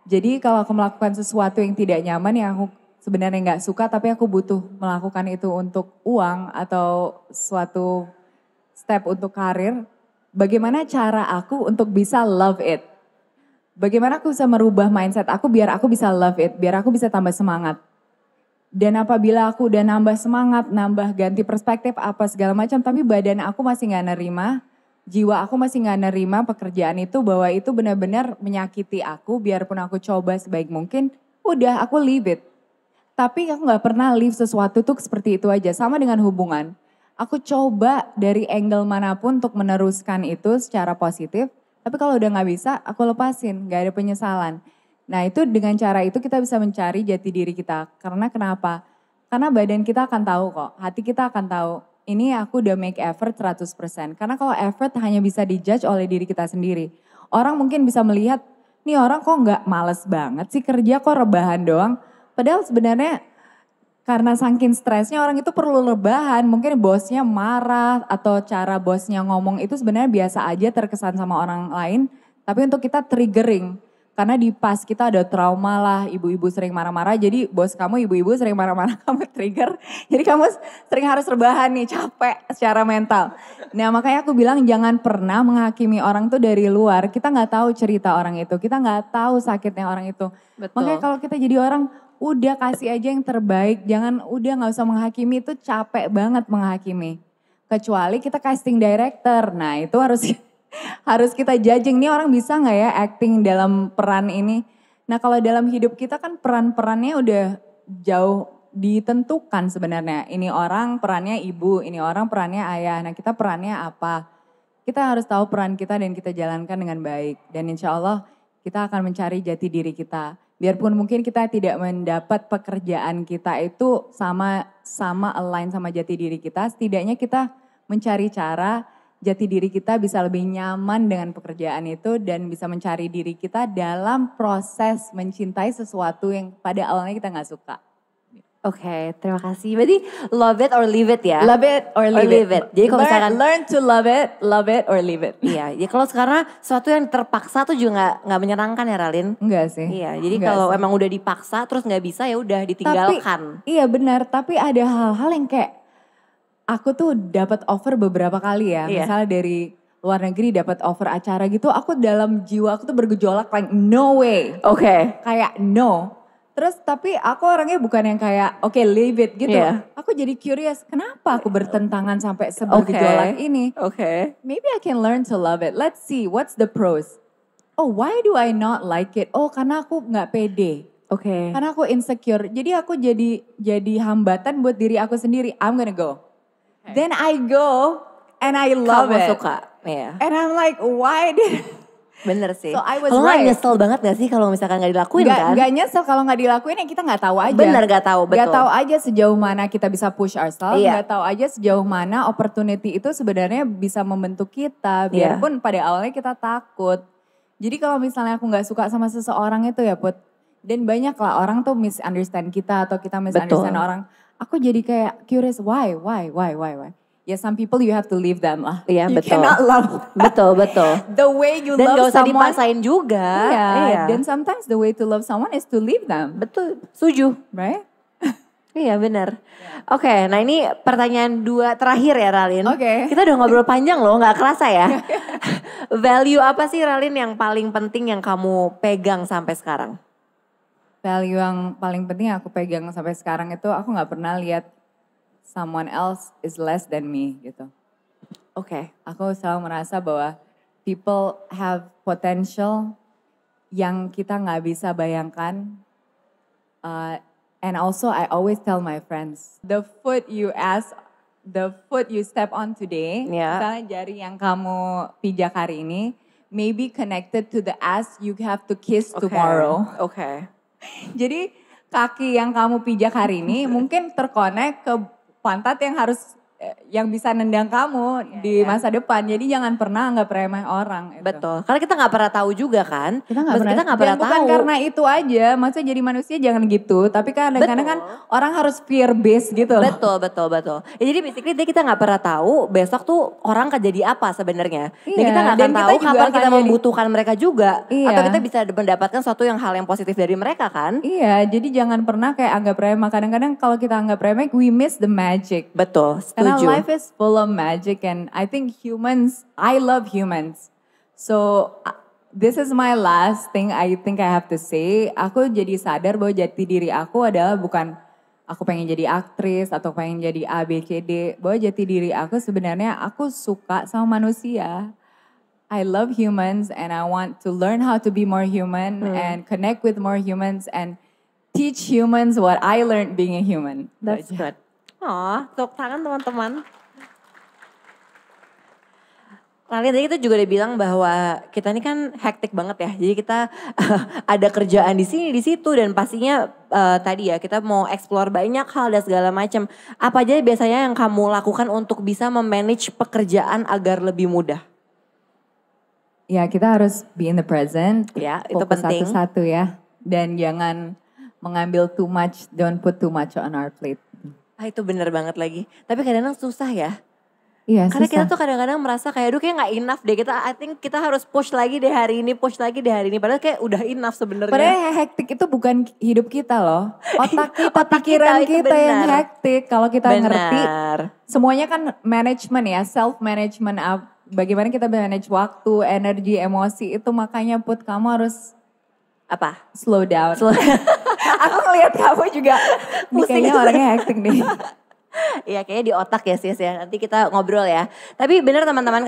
Jadi kalau aku melakukan sesuatu yang tidak nyaman yang aku sebenarnya nggak suka tapi aku butuh melakukan itu untuk uang atau suatu step untuk karir. Bagaimana cara aku untuk bisa love it? Bagaimana aku bisa merubah mindset aku biar aku bisa love it, biar aku bisa tambah semangat. Dan apabila aku udah nambah semangat, nambah ganti perspektif apa segala macam, tapi badan aku masih gak nerima, jiwa aku masih gak nerima pekerjaan itu bahwa itu benar-benar menyakiti aku, biarpun aku coba sebaik mungkin, udah aku leave it. Tapi aku gak pernah leave sesuatu tuh seperti itu aja, sama dengan hubungan. Aku coba dari angle manapun untuk meneruskan itu secara positif, tapi kalau udah gak bisa, aku lepasin, gak ada penyesalan. Nah itu dengan cara itu kita bisa mencari jati diri kita. Karena kenapa? Karena badan kita akan tahu kok, hati kita akan tahu. Ini aku udah make effort 100%. Karena kalau effort hanya bisa dijudge oleh diri kita sendiri. Orang mungkin bisa melihat, nih orang kok gak males banget sih kerja, kok rebahan doang. Padahal sebenarnya karena saking stresnya orang itu perlu rebahan. Mungkin bosnya marah atau cara bosnya ngomong itu sebenarnya biasa aja terkesan sama orang lain. Tapi untuk kita triggering. Karena di pas kita ada trauma lah, ibu-ibu sering marah-marah. Jadi bos kamu ibu-ibu sering marah-marah, kamu trigger. Jadi kamu sering harus rebahan nih, capek secara mental. Nah makanya aku bilang jangan pernah menghakimi orang tuh dari luar. Kita gak tahu cerita orang itu, kita gak tahu sakitnya orang itu. Betul. Makanya kalau kita jadi orang, udah kasih aja yang terbaik. Jangan gak usah menghakimi, itu capek banget menghakimi. Kecuali kita casting director, nah itu harus kita judging nih orang bisa gak ya acting dalam peran ini. Nah kalau dalam hidup kita kan peran-perannya udah jauh ditentukan sebenarnya. Ini orang perannya ibu, ini orang perannya ayah. Nah kita perannya apa? Kita harus tahu peran kita dan kita jalankan dengan baik. Dan insya Allah kita akan mencari jati diri kita. Biarpun mungkin kita tidak mendapat pekerjaan kita itu sama align sama jati diri kita. Setidaknya kita mencari cara jati diri kita bisa lebih nyaman dengan pekerjaan itu dan bisa mencari diri kita dalam proses mencintai sesuatu yang pada awalnya kita gak suka. Oke, terima kasih. Berarti love it or leave it ya? Love it or leave it. Jadi kalau misalkan learn to love it or leave it. Iya, ya kalau sekarang sesuatu yang terpaksa tuh juga nggak menyenangkan ya Ralin? Enggak sih. Iya, jadi kalau emang udah dipaksa terus nggak bisa ya udah ditinggalkan. Tapi, iya benar, tapi ada hal-hal yang kayak aku tuh dapat offer beberapa kali ya. Iya. Misalnya dari luar negeri dapat offer acara gitu, aku dalam jiwa aku tuh bergejolak like no way. Oke. Kayak no. Terus tapi aku orangnya bukan yang kayak oke leave it gitu. Iya. Aku jadi curious kenapa aku bertentangan sampai sebergejolak ini. Oke. Maybe I can learn to love it. Let's see what's the pros. Oh why do I not like it? Oh karena aku nggak pede. Oke. Karena aku insecure. Jadi aku jadi hambatan buat diri aku sendiri. I'm gonna go. Then I go and I love Kamu it. suka. Iya. And I'm like why did Bener sih. So I was Kalau nggak right. nyesel banget gak sih kalau misalkan gak dilakuin kan? Gak nyesel kalau nggak dilakuin ya kita nggak tahu aja. Bener gak tahu, betul. Gak tahu aja sejauh mana kita bisa push ourselves. Iya. Gak tahu aja sejauh mana opportunity itu sebenarnya bisa membentuk kita. Iya. Biarpun pada awalnya kita takut. Jadi kalau misalnya aku nggak suka sama seseorang itu ya Put. Dan banyak lah orang tuh misunderstand kita atau kita misunderstand Betul. orang. Aku jadi kayak curious why. Ya some people you have to leave them lah. Iya, You betul. cannot love Betul. the way you Dan love gak usah someone. dipaksain juga. Iya. Dan sometimes the way to love someone is to leave them. Betul, setuju. Right? Iya benar. Oke, nah ini pertanyaan 2 terakhir ya Ralin. Oke. Kita udah ngobrol panjang loh, gak kerasa ya. Value apa sih Ralin yang paling penting yang kamu pegang sampai sekarang? Value yang paling penting yang aku pegang sampai sekarang itu aku nggak pernah lihat someone else is less than me gitu. Oke. Aku selalu merasa bahwa people have potential yang kita nggak bisa bayangkan. And also I always tell my friends, the foot you step on today, Ya. misalnya jari yang kamu pijak hari ini, maybe connected to the ass you have to kiss tomorrow. Oke. Jadi kaki yang kamu pijak hari ini mungkin terkonek ke pantat yang yang bisa nendang kamu di masa depan. Jadi jangan pernah anggap remeh orang. Itu. Betul. Karena kita gak pernah tahu juga kan. Kita nggak pernah, Kita gak pernah dan bukan tahu. karena itu aja. Maksudnya jadi manusia jangan gitu. Tapi kadang-kadang kan orang harus fear based gitu loh. Betul. Ya, jadi basically kita gak pernah tahu besok tuh orang akan jadi apa sebenarnya. Dan Iya, kita gak dan akan kita tahu juga kapan akan kita jadi- membutuhkan mereka juga. Iya. Atau kita bisa mendapatkan hal yang positif dari mereka kan. Iya, jadi jangan pernah kayak anggap remeh. Kadang-kadang kalau kita anggap remeh, we miss the magic. Betul, Karena setuju. life is full of magic and I think I love humans. So this is my last thing I think I have to say. Aku jadi sadar bahwa jati diri aku adalah bukan aku pengen jadi aktris atau pengen jadi A, B, C, D. Bahwa jati diri aku sebenarnya aku suka sama manusia. I love humans and I want to learn how to be more human and connect with more humans and teach humans what I learned being a human. That's Itu aja. good. Oh, tepuk tangan teman-teman. Ralin tadi kita juga udah bilang bahwa kita ini kan hektik banget ya. Jadi kita ada kerjaan di sini, di situ dan pastinya tadi ya kita mau explore banyak hal dan segala macam. Apa aja biasanya yang kamu lakukan untuk bisa memanage pekerjaan agar lebih mudah? Ya kita harus be in the present, Ya, itu fokus penting. satu-satu ya. Dan jangan mengambil too much, don't put too much on our plate. Ah, itu bener banget lagi. Tapi kadang-kadang susah ya. Iya Karena kita susah. tuh kadang-kadang merasa kayak aduh kayak gak enough deh. I think kita harus push lagi deh hari ini, push lagi deh hari ini. Padahal kayak udah enough sebenarnya. Padahal yang hektik itu bukan hidup kita loh. Otak kita, Otak pikiran kita, itu kita yang benar. hektik. Kalau kita ngerti, Benar. semuanya kan management ya, self-management. Bagaimana kita manage waktu, energi, emosi itu makanya Put kamu harus Apa? slow down. Aku ngeliat kamu juga, ini Pusing. kayaknya orangnya hektik nih. Iya kayaknya di otak ya sis ya. Nanti kita ngobrol ya. Tapi benar teman-teman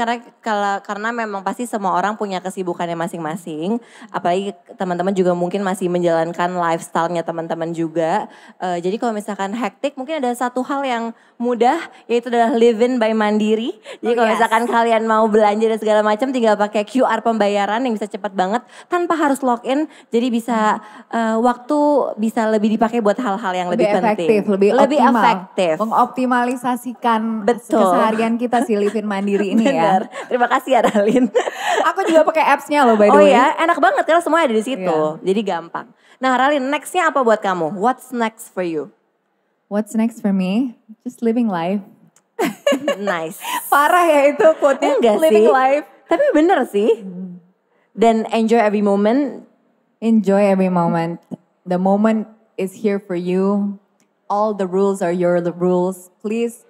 karena memang pasti semua orang punya kesibukannya masing-masing. Apalagi teman-teman juga mungkin masih menjalankan lifestyle-nya teman-teman juga. Jadi kalau misalkan hektik mungkin ada satu hal yang mudah yaitu adalah live in by Mandiri. Jadi kalau misalkan kalian mau belanja dan segala macam tinggal pakai QR pembayaran yang bisa cepat banget tanpa harus login. Jadi bisa waktu bisa lebih dipakai buat hal-hal yang lebih penting. efektif, lebih optimal. efektif. Mengoptimalisasikan Betul. keseharian kita si Live in Mandiri ini Benar. ya. Terima kasih ya Ralin. Aku juga pakai apps-nya loh by the Oh way. ya, enak banget karena semua ada di situ. Iya. Jadi gampang. Nah Ralin, next-nya apa buat kamu? What's next for you? What's next for me? Just living life. Nice. Parah ya itu quote-nya. Enggak Living sih. life. Tapi bener sih. Dan enjoy every moment. Enjoy every moment. The moment is here for you. All the rules are your rules. Please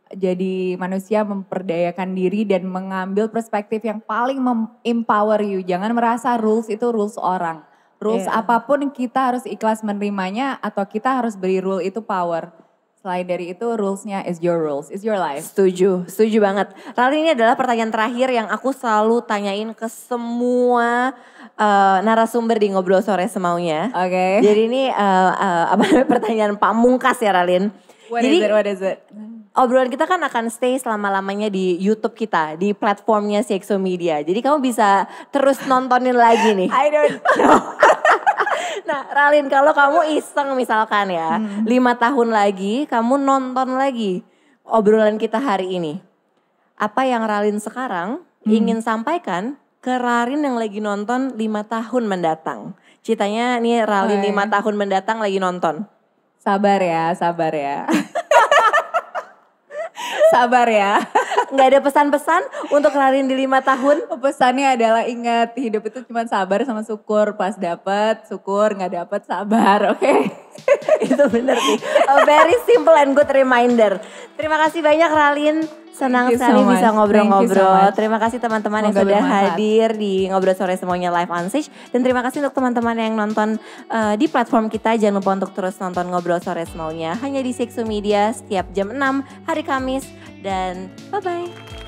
jadi manusia memperdayakan diri dan mengambil perspektif yang paling empower you. Jangan merasa rules itu rules orang. Rules Iya. apapun kita harus ikhlas menerimanya atau kita harus beri rule itu power. Selain dari itu rulesnya is your rules, is your life. Setuju banget. Lalu ini adalah pertanyaan terakhir yang aku selalu tanyain ke semua narasumber di Ngobrol Sore Semaunya. Oke. Jadi ini apa namanya pertanyaan pamungkas ya Ralin. What Jadi is it? obrolan kita kan akan stay selama-lamanya di YouTube kita, di platformnya CXO Media. Jadi kamu bisa terus nontonin lagi nih. I don't know. Nah Ralin, kalau kamu iseng misalkan ya, 5 tahun lagi kamu nonton lagi obrolan kita hari ini. Apa yang Ralin sekarang ingin sampaikan ke Ralin yang lagi nonton 5 tahun mendatang? Ceritanya nih Ralin 5 tahun mendatang lagi nonton. Sabar ya. Sabar ya. Nggak ada pesan-pesan untuk Ralin di 5 tahun? Pesannya adalah ingat hidup itu cuma sabar sama syukur. Pas dapet syukur, nggak dapet sabar, oke? Itu bener sih. A very simple and good reminder. Terima kasih banyak Ralin. Senang Thank you sekali so bisa much. ngobrol-ngobrol. Thank you so much. Terima kasih teman-teman yang Semoga sudah bermanfaat. hadir di Ngobrol Sore Semuanya Live on Stage. Dan terima kasih untuk teman-teman yang nonton di platform kita. Jangan lupa untuk terus nonton Ngobrol Sore Semaunya. Hanya di CXO Media setiap jam 6 hari Kamis. Dan bye-bye.